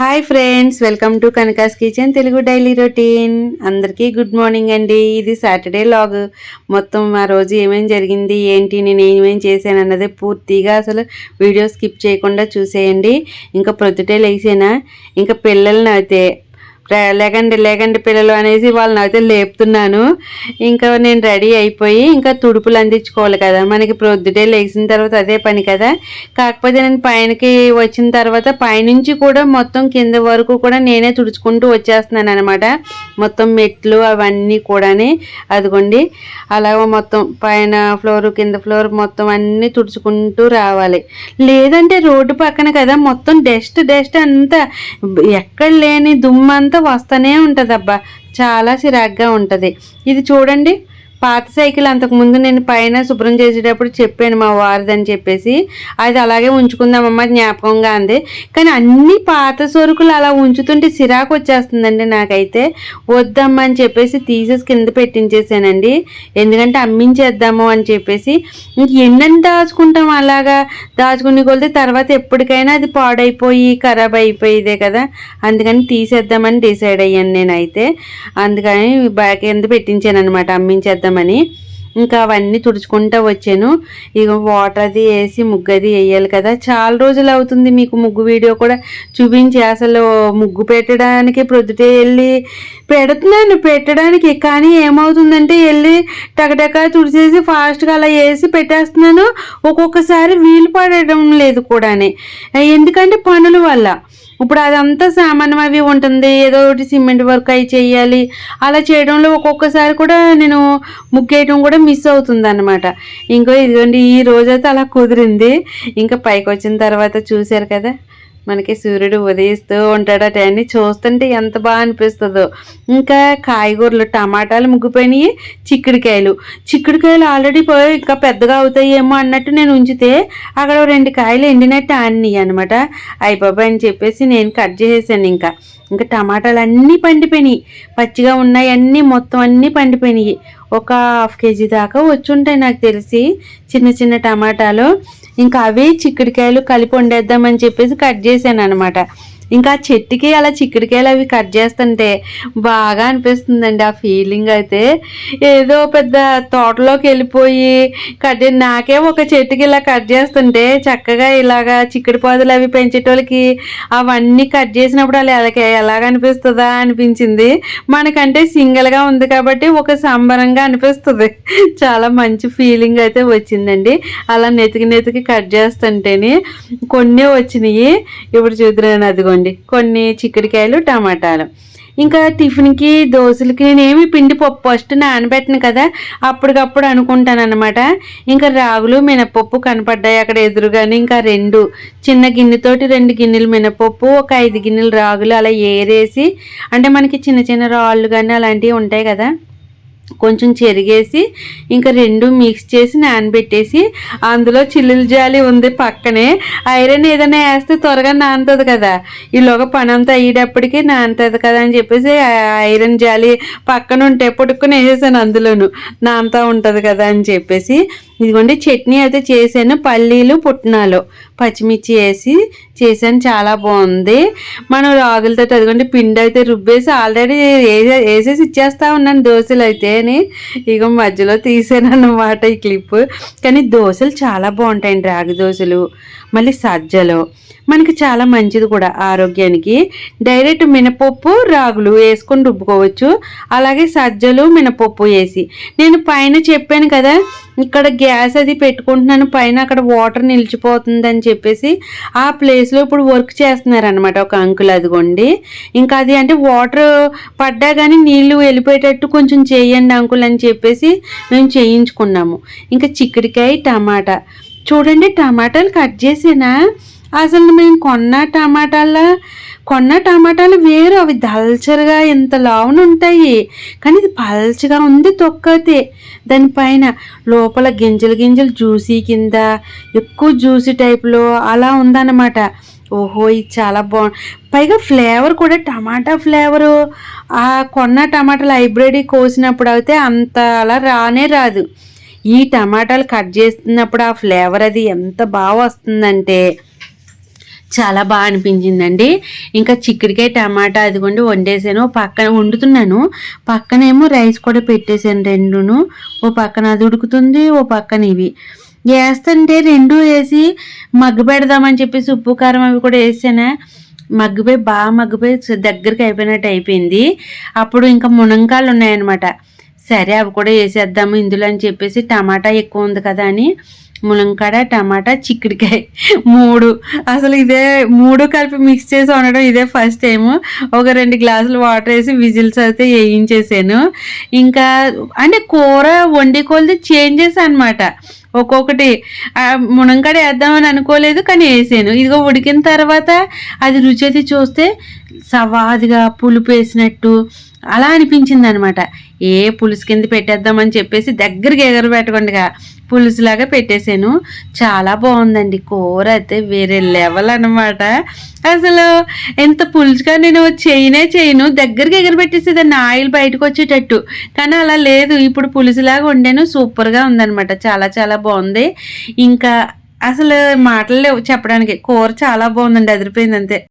Hi friends, welcome to Kanaka's kitchen Telugu daily routine. అందరికీ good morning అండి. ఇది సాటర్డే లాగ్. మొత్తం ఆ రోజు ఏమేం జరిగింది, ఏంటి, నేను ఏమేం చేశాను అన్నది పూర్తిగా అసలు వీడియో స్కిప్ చేయకుండా చూసేయండి. ఇంకా ప్రొద్దుటే లేచేనా, ఇంకా పిల్లల్ని అయితే లేకండి లేకండి పిల్లలు అనేసి వాళ్ళని అయితే లేపుతున్నాను. ఇంకా నేను రెడీ అయిపోయి ఇంకా తుడుపులు అందించుకోవాలి కదా, మనకి ప్రొద్దుటే లేచిన తర్వాత అదే పని కదా. కాకపోతే నేను పైనకి వచ్చిన తర్వాత పైనుంచి కూడా మొత్తం కింద వరకు కూడా నేనే తుడుచుకుంటూ వచ్చేస్తున్నాను అనమాట. మొత్తం మెట్లు అవన్నీ కూడాని అదిగోండి అలాగ మొత్తం పైన ఫ్లోర్ కింద ఫ్లోర్ మొత్తం అన్నీ తుడుచుకుంటూ రావాలి. లేదంటే రోడ్డు పక్కన కదా, మొత్తం డస్ట్ అంతా ఎక్కడ లేని దుమ్మంతా వస్తూనే ఉంటుంది. అబ్బా, చాలా చిరాగ్గా ఉంటుంది. ఇది చూడండి, పాత సైకిల్ అంతకుముందు నేను పైన శుభ్రం చేసేటప్పుడు చెప్పాను మా వారిదని చెప్పేసి, అది అలాగే ఉంచుకుందామమ్మ జ్ఞాపకంగా అంది. కానీ అన్ని పాత సరుకులు అలా ఉంచుతుంటే చిరాకు వచ్చేస్తుందండి నాకైతే. వద్దమ్మా అని చెప్పేసి తీసేసి కింద పెట్టించేసానండి. ఎందుకంటే అమ్మించేద్దాము అని చెప్పేసి. ఇంక ఎన్నని దాచుకుంటాం, అలాగా దాచుకుని కొలితే తర్వాత ఎప్పటికైనా అది పాడైపోయి ఖరాబ్ అయిపోయేదే కదా. అందుకని తీసేద్దామని డిసైడ్ అయ్యాను నేనైతే. అందుకని కింద పెట్టించాను అనమాట, అమ్మించేద్దాం అని. ఇంకా అవన్నీ తుడుచుకుంటూ వచ్చాను. ఇక వాటర్ అది వేసి ముగ్గు అది వేయాలి కదా. చాలా రోజులు అవుతుంది మీకు ముగ్గు వీడియో కూడా చూపించి. అసలు ముగ్గు పెట్టడానికి ప్రొద్దుటే వెళ్ళి పెట్టడానికి, కానీ ఏమవుతుందంటే వెళ్ళి టకటకా తుడిచేసి ఫాస్ట్గా అలా వేసి పెట్టేస్తున్నాను. ఒక్కొక్కసారి వీలు పడడం లేదు కూడానే, ఎందుకంటే పనుల వల్ల. ఇప్పుడు అదంతా సామాన్యం అవి ఉంటుంది, ఏదో ఒకటి సిమెంట్ వర్క్ అవి చేయాలి. అలా చేయడంలో ఒక్కొక్కసారి కూడా నేను ముగ్గేయడం కూడా మిస్ అవుతుంది అనమాట. ఇదిగోండి ఈ రోజైతే అలా కుదిరింది. ఇంకా పైకి వచ్చిన తర్వాత చూశారు కదా, మనకి సూర్యుడు ఉదయిస్తూ ఉంటాడట అని చూస్తుంటే ఎంత బాగా అనిపిస్తుందో. ఇంకా కాయగూరలు, టమాటాలు ముగ్గిపోయినాయి. చిక్కుడుకాయలు ఆల్రెడీ పోయి ఇంకా పెద్దగా అవుతాయేమో అన్నట్టు నేను ఉంచితే అక్కడ 2 కాయలు ఎండినట్టు ఆనినాయి అనమాట. అయిపోయి అని చెప్పేసి నేను కట్ చేసేసాను. ఇంకా టమాటాలు అన్నీ పండిపోయినాయి, పచ్చిగా ఉన్నాయి అన్నీ, మొత్తం అన్నీ పండిపోయినాయి. ఒక 1/2 కేజీ దాకా వచ్చుంటాయి నాకు తెలిసి చిన్న చిన్న టమాటాలు. ఇంకా అవి చిక్కుడుకాయలు కలిపి వండేద్దామని చెప్పేసి కట్ చేశాను అనమాట. ఇంకా చెట్టుకి అలా చిక్కుడుకాయలు అవి కట్ చేస్తుంటే బాగా అనిపిస్తుందండి. ఆ ఫీలింగ్ అయితే ఏదో పెద్ద తోటలోకి వెళ్ళిపోయి నాకే ఒక చెట్టుకి ఇలా కట్ చేస్తుంటే చక్కగా ఇలాగా చిక్కుడు పాదులు అవి పెంచేటోళ్ళకి అవన్నీ కట్ చేసినప్పుడు అలా ఎలాగ అనిపిస్తుందా అనిపించింది. మనకంటే సింగిల్గా ఉంది కాబట్టి ఒక సంబరంగా అనిపిస్తుంది. చాలా మంచి ఫీలింగ్ అయితే వచ్చిందండి అలా నెతికి కట్ చేస్తుంటేనే. కొన్ని వచ్చినాయి, ఇప్పుడు చూద్దాను అదిగోండి కొన్ని చిక్కుడుకాయలు, టమాటాలు. ఇంకా టిఫిన్కి, దోశలకి నేనేమి పిండి పప్పు ఫస్ట్ నానబెట్టను కదా, అప్పటికప్పుడు అనుకుంటాను అనమాట. ఇంకా రాగులు, మినపప్పు కనపడ్డాయి అక్కడ ఎదురుగానే. ఇంకా 2 చిన్న గిన్నెతోటి 2 గిన్నెలు మినపప్పు, ఒక 5 గిన్నెలు రాగులు అలా ఏరేసి, అంటే మనకి చిన్న చిన్న రాళ్ళు కానీ అలాంటివి ఉంటాయి కదా, కొంచెం చెరిగేసి ఇంకా 2 మిక్స్ చేసి నానబెట్టేసి, అందులో చిల్లుల జాలి ఉంది పక్కనే. ఐరన్ ఏదైనా వేస్తే త్వరగా నానుతుంది కదా, ఈలోగా పని అంతా అయ్యేటప్పటికి నానుతుంది కదా అని చెప్పేసి ఐరన్ జాలి పక్కన ఉంటే పుట్టుకుని వేసేసాను అందులోను, నానుతూ ఉంటుంది కదా అని చెప్పేసి. ఇదిగోండి చట్నీ అయితే చేశాను, పల్లీలు, పుట్నాలు, పచ్చిమిర్చి వేసి చేశాను, చాలా బాగుంది. మనం రాగులతో అదిగోండి పిండి అయితే రుబ్బేసి ఆల్రెడీ వేసేసి ఇచ్చేస్తా ఉన్నాను దోశలు అయితే అని. ఇక మధ్యలో తీసాను అన్నమాట ఈ క్లిప్. కానీ దోశలు చాలా బాగుంటాయండి, రాగి దోశలు. మళ్ళీ సజ్జలు మనకి చాలా మంచిది కూడా ఆరోగ్యానికి. డైరెక్ట్ మినపప్పు, రాగులు వేసుకొని రుబ్బుకోవచ్చు. అలాగే సజ్జలు, మినపప్పు వేసి నేను పైన చెప్పాను కదా, ఇక్కడ గ్యాస్ అది పెట్టుకుంటున్నాను పైన, అక్కడ వాటర్ నిలిచిపోతుందని చెప్పేసి ఆ ప్లేస్లో ఇప్పుడు వర్క్ చేస్తున్నారనమాట ఒక అంకుల్. అదిగోండి ఇంకా అది అంటే వాటర్ పడ్డా కానీ నీళ్లు వెళ్ళిపోయేటట్టు కొంచెం చేయండి అంకుల్ అని చెప్పేసి మేము చేయించుకున్నాము. ఇంకా చిక్కుడుకాయ, టమాటా చూడండి, టమాటాలు కట్ చేసేనా. అసలు మేము కొన్న టమాటాలు వేరు, అవి దల్చరగా ఎంత లావున ఉంటాయి, కానీ ఇది పల్చగా ఉంది తొక్కతే. దానిపైన లోపల గింజలు జ్యూసీ కింద ఎక్కువ జ్యూసీ టైప్లో అలా ఉందన్నమాట. ఓహో, ఇది చాలా బాగుంది. పైగా ఫ్లేవర్ కూడా టమాటా ఫ్లేవరు. ఆ కొన్న టమాటాలు హైబ్రిడ్ కోసినప్పుడు అయితే అంత అలా రానే రాదు. ఈ టమాటాలు కట్ చేస్తున్నప్పుడు ఆ ఫ్లేవర్ అది ఎంత బాగా వస్తుందంటే చాలా బాగా అనిపించిందండి. ఇంకా చిక్కుడుకాయ, టమాటా అదిగోండి వండేసాను. పక్కన వండుతున్నాను. పక్కనేమో రైస్ కూడా పెట్టేసాను రెండును. ఓ పక్కన అది ఉడుకుతుంది. ఓ పక్కన ఇవి. ఏస్తంటే 2 ఏసి మగ్గబెడదామని చెప్పేసి ఉప్పు, కారం అవి కూడా ఏసానా, మగ్గిపోయి దగ్గరికి అయిపోయినట్టు అయిపోయింది. అప్పుడు ఇంకా మునంకాయలున్నాయనమాట. సరే అవి కూడా ఏసేద్దాము ఇందులో అని చెప్పేసి టమాటా ఎక్కువ ఉంది కదా అని ములంకాడ, టమాటా, చిక్కుడుకాయ 3 అసలు ఇదే 3 కలిపి మిక్స్ చేసి వండడం ఇదే ఫస్ట్ టైము. ఒక 2 గ్లాసులు వాటర్ వేసి విజిల్స్ అయితే వేయించేసాను. ఇంకా అంటే కూర వండే కొలది చేంజెస్ అనమాట. ఒక్కొక్కటి మునంకాడ వేద్దామని అనుకోలేదు కానీ వేసాను. ఇదిగో ఉడికిన తర్వాత అది రుచి అయితే చూస్తే సవాదిగా పులుపు వేసినట్టు అలా అనిపించింది అనమాట. పులుసు కింద పెట్టేద్దామని చెప్పేసి దగ్గరికి ఎగరబెట్టకుండా పులుసులాగా పెట్టేశాను. చాలా బాగుందండి కూర అయితే వేరే లెవెల్ అనమాట. అసలు ఎంత పులుసుగా నేను చేయను దగ్గరికి ఎగరబెట్టేసేదాన్ని ఆయిల్ బయటకు వచ్చేటట్టు. కానీ అలా లేదు, ఇప్పుడు పులుసులాగా వండాను. సూపర్గా ఉందనమాట. చాలా చాలా బాగుంది. ఇంకా అసలు మాటలు లేవు చెప్పడానికి. కూర చాలా బాగుందండి, అదిరిపోయింది అంతే.